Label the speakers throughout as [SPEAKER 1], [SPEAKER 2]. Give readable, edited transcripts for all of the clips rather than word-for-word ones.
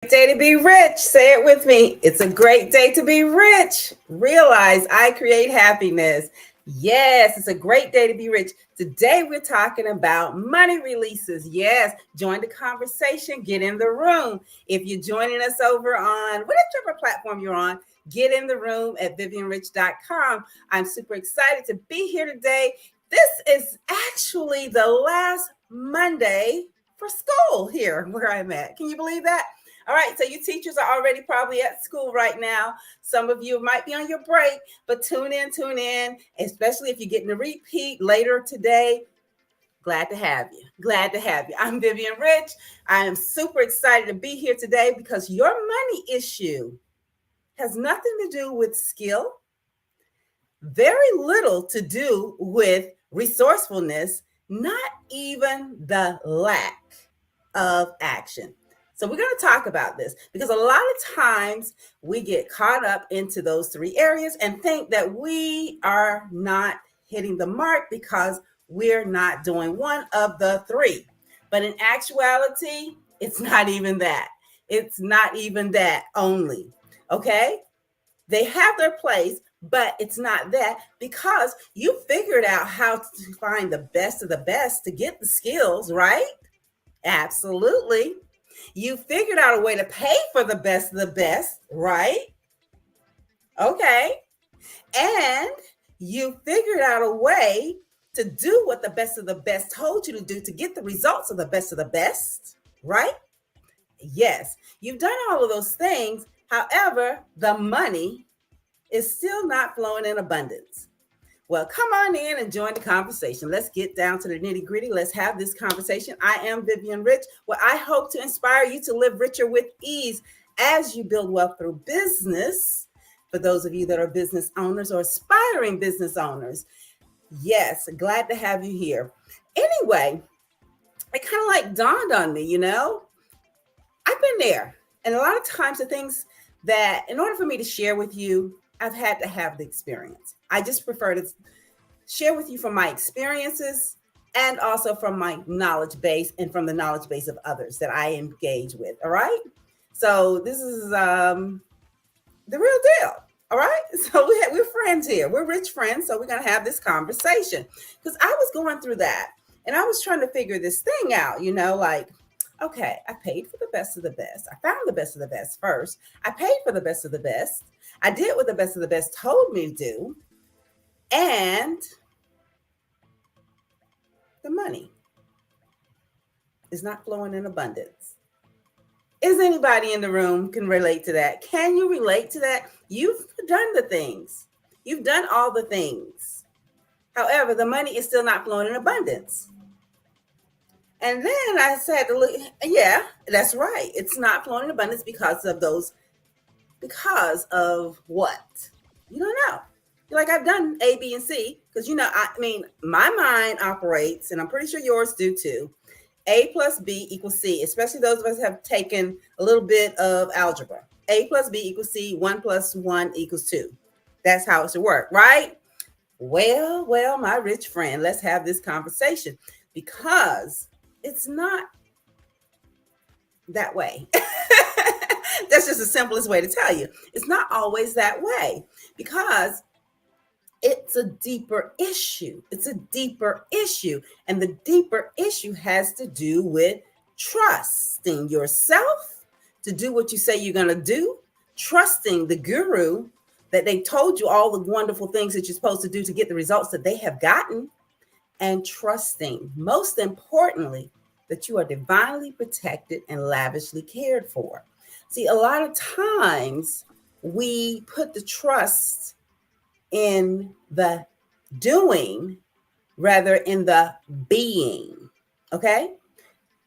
[SPEAKER 1] Day to be rich. Say it with me. It's a great day to be rich. Realize I create happiness. Yes, it's a great day to be rich. Today we're talking about money releases. Yes, join the conversation. Get in the room. If you're joining us over on whatever platform you're on, get in the room at vivianrich.com. I'm super excited to be here today. This is actually the last Monday for school here where I'm at. Can you believe that? All right, so you teachers are already probably at school right now. Some of you might be on your break, but tune in, especially if you're getting a repeat later today. Glad to have you. Glad to have you. I'm Vivian Rich. I am super excited to be here today because your money issue has nothing to do with skill, very little to do with resourcefulness, not even the lack of action. So we're going to talk about this because a lot of times we get caught up into those three areas and think that we are not hitting the mark because we're not doing one of the three. But in actuality, it's not even that. It's not even that only. Okay? They have their place, but it's not that because you figured out how to find the best of the best to get the skills, right? Absolutely. You figured out a way to pay for the best of the best, right? Okay. And you figured out a way to do what the best of the best told you to do to get the results of the best of the best, right? Yes. You've done all of those things. However, the money is still not flowing in abundance. Well, come on in and join the conversation. Let's get down to the nitty gritty. Let's have this conversation. I am Vivian Rich, where I hope to inspire you to live richer with ease as you build wealth through business. For those of you that are business owners or aspiring business owners, yes, glad to have you here. Anyway, it kind of like dawned on me, I've been there. And a lot of times the things that, in order for me to share with you, I've had to have the experience. I just prefer to share with you from my experiences and also from my knowledge base and from the knowledge base of others that I engage with. All right. So this is the real deal. All right. So we're friends here. We're rich friends. So we're going to have this conversation because I was going through that and I was trying to figure this thing out, like, okay, I paid for the best of the best. I found the best of the best first. I paid for the best of the best. I did what the best of the best told me to do. And the money is not flowing in abundance. Is anybody in the room can relate to that? Can you relate to that? You've done the things. You've done all the things. However, the money is still not flowing in abundance. And then I said, yeah, that's right. It's not flowing in abundance because of what? You don't know. You're like, I've done A, B, and C because, my mind operates, and I'm pretty sure yours do too. A plus B equals C, especially those of us have taken a little bit of algebra. A plus B equals C, 1 plus 1 equals 2. That's how it should work, right? Well, my rich friend, let's have this conversation because it's not that way. That's just the simplest way to tell you. It's not always that way because it's a deeper issue. It's a deeper issue. And the deeper issue has to do with trusting yourself to do what you say you're going to do, trusting the guru that they told you all the wonderful things that you're supposed to do to get the results that they have gotten, and trusting, most importantly, that you are divinely protected and lavishly cared for. See, a lot of times we put the trust in the doing rather in the being. Okay?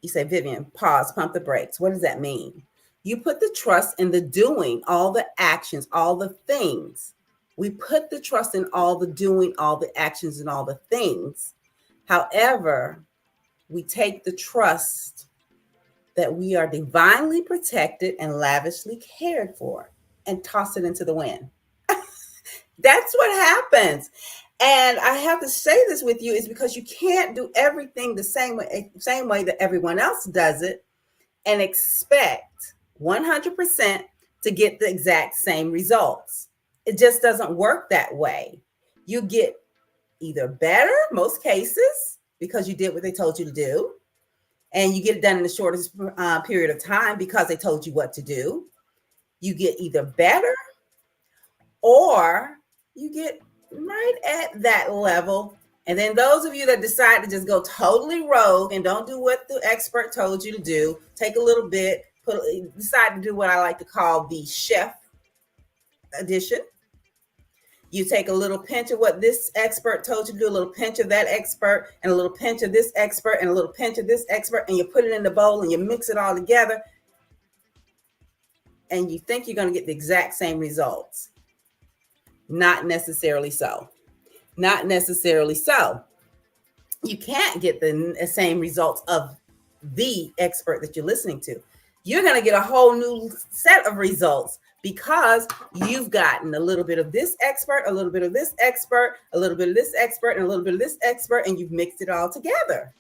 [SPEAKER 1] You say, Vivian, pause, pump the brakes. What does that mean? You put the trust in the doing, all the actions, all the things. We put the trust in all the doing, all the actions, and all the things. However, we take the trust that we are divinely protected and lavishly cared for and toss it into the wind. That's what happens. And I have to say this with you is because you can't do everything the same way that everyone else does it and expect 100% to get the exact same results. It just doesn't work that way. You get either better, most cases, because you did what they told you to do, and you get it done in the shortest period of time because they told you what to do. You get either better or you get right at that level. And then those of you that decide to just go totally rogue and don't do what the expert told you to do, take a little bit, decide to do what I like to call the chef edition. You take a little pinch of what this expert told you to do, a little pinch of that expert, and a little pinch of this expert, and a little pinch of this expert, and you put it in the bowl and you mix it all together. And you think you're going to get the exact same results. Not necessarily so. Not necessarily so. You can't get the same results of the expert that you're listening to. You're going to get a whole new set of results because you've gotten a little bit of this expert, a little bit of this expert, a little bit of this expert, and a little bit of this expert, and you've mixed it all together.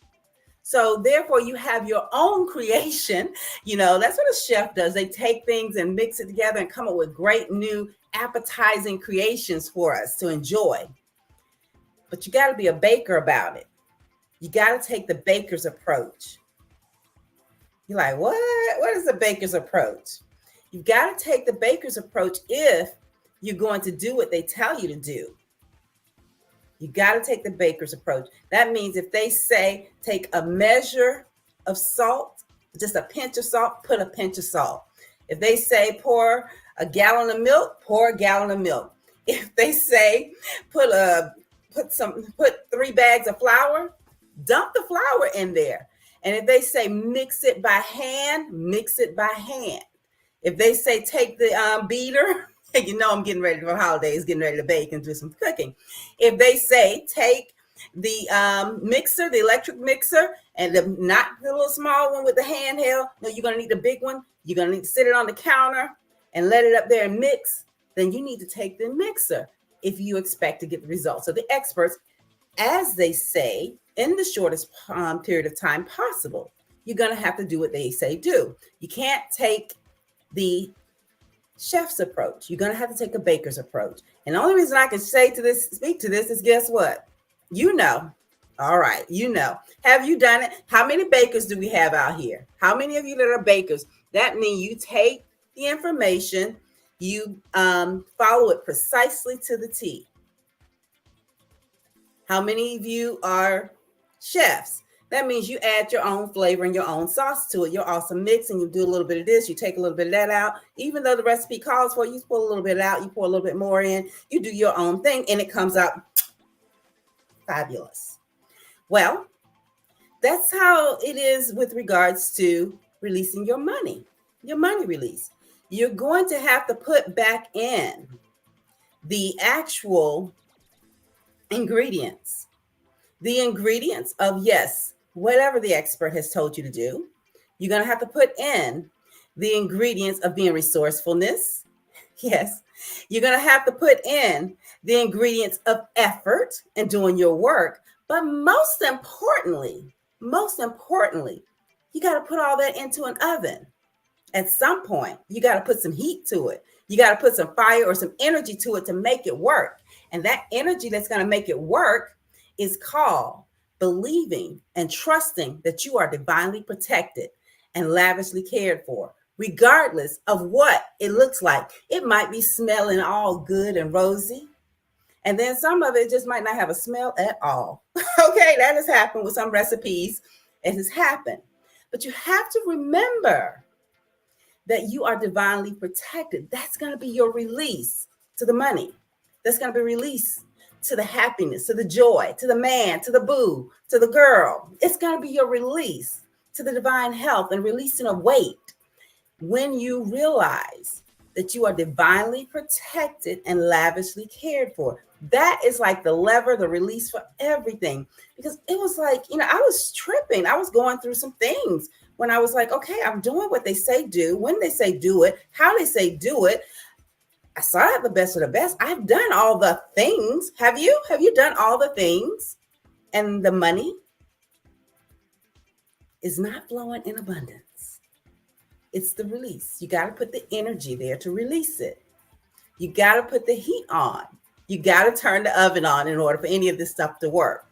[SPEAKER 1] So therefore, you have your own creation. You know, that's what a chef does. They take things and mix it together and come up with great new appetizing creations for us to enjoy. But you got to be a baker about it. You got to take the baker's approach. You're like, what? What is the baker's approach? You've got to take the baker's approach if you're going to do what they tell you to do. You got to take the baker's approach. That means if they say take a measure of salt, just a pinch of salt, put a pinch of salt. If they say pour a gallon of milk, pour a gallon of milk. If they say put 3 bags of flour, dump the flour in there. And if they say mix it by hand, mix it by hand. If they say take the beater, you know I'm getting ready for holidays, getting ready to bake and do some cooking. If they say take the mixer, the electric mixer, and not the little small one with the handheld, no, you're going to need the big one. You're going to need to sit it on the counter and let it up there and mix. Then you need to take the mixer if you expect to get the results. So the experts, as they say, in the shortest period of time possible, you're going to have to do what they say do. You can't take the chef's approach. You're going to have to take a baker's approach. And the only reason I can speak to this is guess what? You know. All right. You know. Have you done it? How many bakers do we have out here? How many of you that are bakers? That means you take the information, you follow it precisely to the T. How many of you are chefs? That means you add your own flavor and your own sauce to it. You're also mixing. You do a little bit of this. You take a little bit of that out. Even though the recipe calls for it, you pull a little bit out. You pour a little bit more in. You do your own thing, and it comes out fabulous. Well, that's how it is with regards to releasing your money release. You're going to have to put back in the actual ingredients. The ingredients of, yes, whatever the expert has told you to do. You're going to have to put in the ingredients of being resourcefulness. Yes. You're going to have to put in the ingredients of effort and doing your work. But most importantly, you got to put all that into an oven. At some point, you got to put some heat to it. You got to put some fire or some energy to it to make it work. And that energy that's going to make it work is called believing and trusting that you are divinely protected and lavishly cared for, regardless of what it looks like. It might be smelling all good and rosy. And then some of it just might not have a smell at all. Okay, that has happened with some recipes. It has happened. But you have to remember that you are divinely protected. That's going to be your release to the money. That's going to be release to the happiness, to the joy, to the man, to the boo, to the girl. It's going to be your release to the divine health and releasing of weight when you realize that you are divinely protected and lavishly cared for. That is like the lever, the release for everything. Because it was like, I was tripping. I was going through some things when I was like, okay, I'm doing what they say do, when they say do it, how they say do it. I saw it the best of the best. I've done all the things. Have you? Have you done all the things? And the money is not flowing in abundance. It's the release. You got to put the energy there to release it. You got to put the heat on. You got to turn the oven on in order for any of this stuff to work.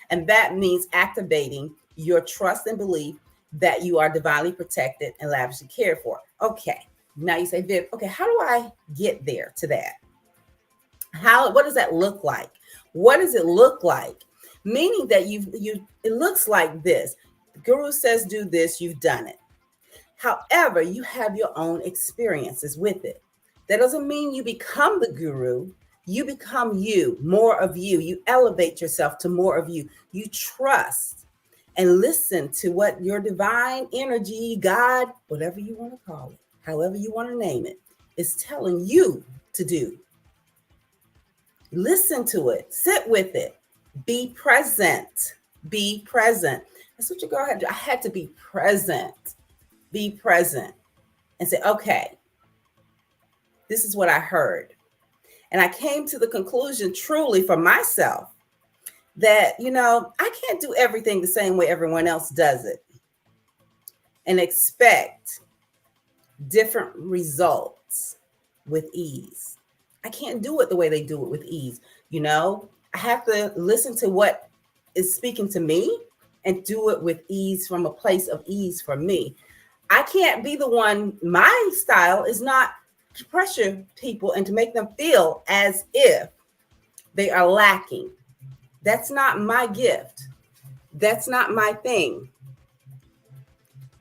[SPEAKER 1] And that means activating your trust and belief that you are divinely protected and lavishly cared for. Okay. Now you say, Viv, okay, how do I get there to that? What does that look like? What does it look like? Meaning that it looks like this. The guru says, do this, you've done it. However, you have your own experiences with it. That doesn't mean you become the guru. You become you, more of you. You elevate yourself to more of you. You trust and listen to what your divine energy, God, whatever you want to call it, however you want to name it, is telling you to do. Listen to it. Sit with it. Be present. Be present. That's what your girl had to do. I had to be present. Be present and say, okay, this is what I heard. And I came to the conclusion truly for myself that, I can't do everything the same way everyone else does it and expect different results with ease. I can't do it the way they do it with ease. I have to listen to what is speaking to me and do it with ease from a place of ease for me. I can't be the one. My style is not to pressure people and to make them feel as if they are lacking. That's not my gift. That's not my thing.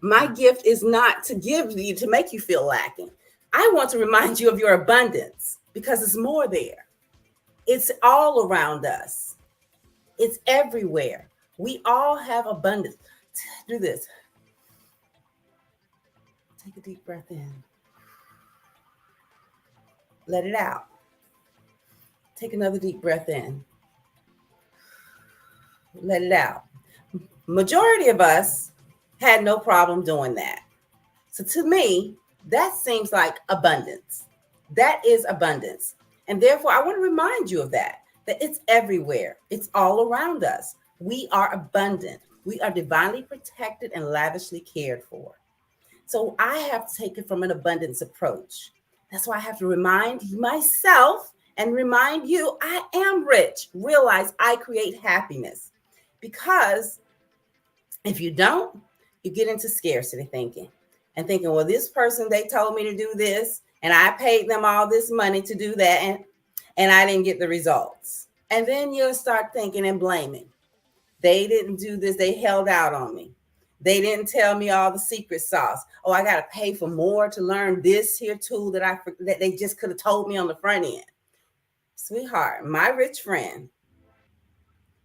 [SPEAKER 1] My gift is not to give you to make you feel lacking. I want to remind you of your abundance because it's more there. It's all around us. It's everywhere. We all have abundance. Do this. Take a deep breath in. Let it out. Take another deep breath in. Let it out. Majority of us had no problem doing that. So to me, that seems like abundance. That is abundance. And therefore, I want to remind you of that it's everywhere. It's all around us. We are abundant. We are divinely protected and lavishly cared for. So I have to take it from an abundance approach. That's why I have to remind myself and remind you, I am rich. Realize I create happiness. Because if you don't, you get into scarcity thinking and thinking, well, this person, they told me to do this and I paid them all this money to do that and I didn't get the results. And then you'll start thinking and blaming. They didn't do this. They held out on me. They didn't tell me all the secret sauce. Oh, I got to pay for more to learn this here tool that they just could have told me on the front end. Sweetheart, my rich friend,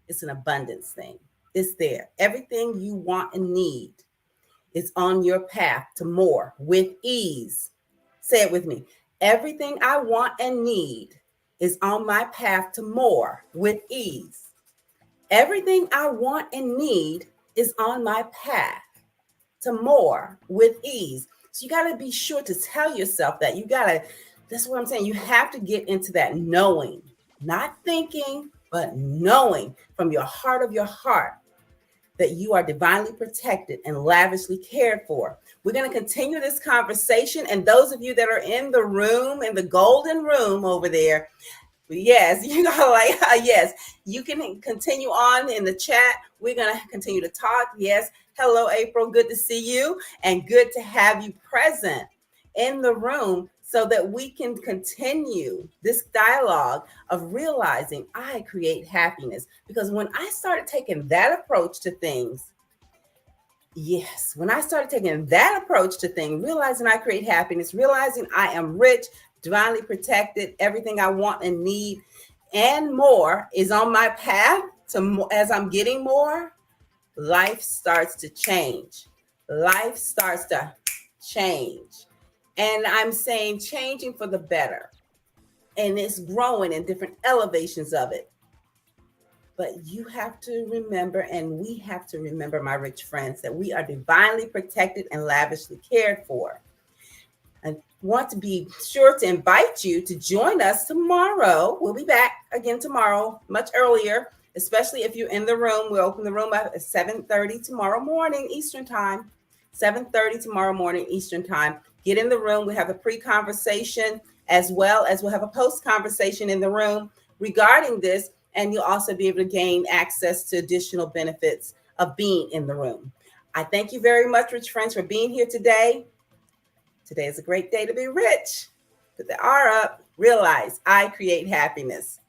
[SPEAKER 1] it's an abundance thing. It's there. Everything you want and need is on your path to more with ease. Say it with me. Everything I want and need is on my path to more with ease. Everything I want and need is on my path to more with ease. So you got to be sure to tell yourself that. That's what I'm saying. You have to get into that knowing, not thinking, but knowing from your heart of your heart that you are divinely protected and lavishly cared for. We're going to continue this conversation. And those of you that are in the room, in the golden room over there, yes, yes, you can continue on in the chat. We're going to continue to talk. Yes. Hello, April. Good to see you and good to have you present in the room so that we can continue this dialogue of realizing I create happiness. Because when I started taking that approach to things, realizing I create happiness, realizing I am rich, divinely protected, everything I want and need and more is on my path to more. As I'm getting more, life starts to change. Life starts to change. And I'm saying changing for the better. And it's growing in different elevations of it. But you have to remember, and we have to remember, my rich friends, that we are divinely protected and lavishly cared for. I want to be sure to invite you to join us tomorrow. We'll be back again tomorrow, much earlier, especially if you're in the room. We'll open the room at 7:30 tomorrow morning, Eastern time. 7:30 tomorrow morning Eastern time. Get in the room. We have a pre-conversation as well as we'll have a post-conversation in the room regarding this, and you'll also be able to gain access to additional benefits of being in the room. I thank you very much, rich friends, for being here today. Today is a great day to be rich. Put the R up. Realize I create happiness.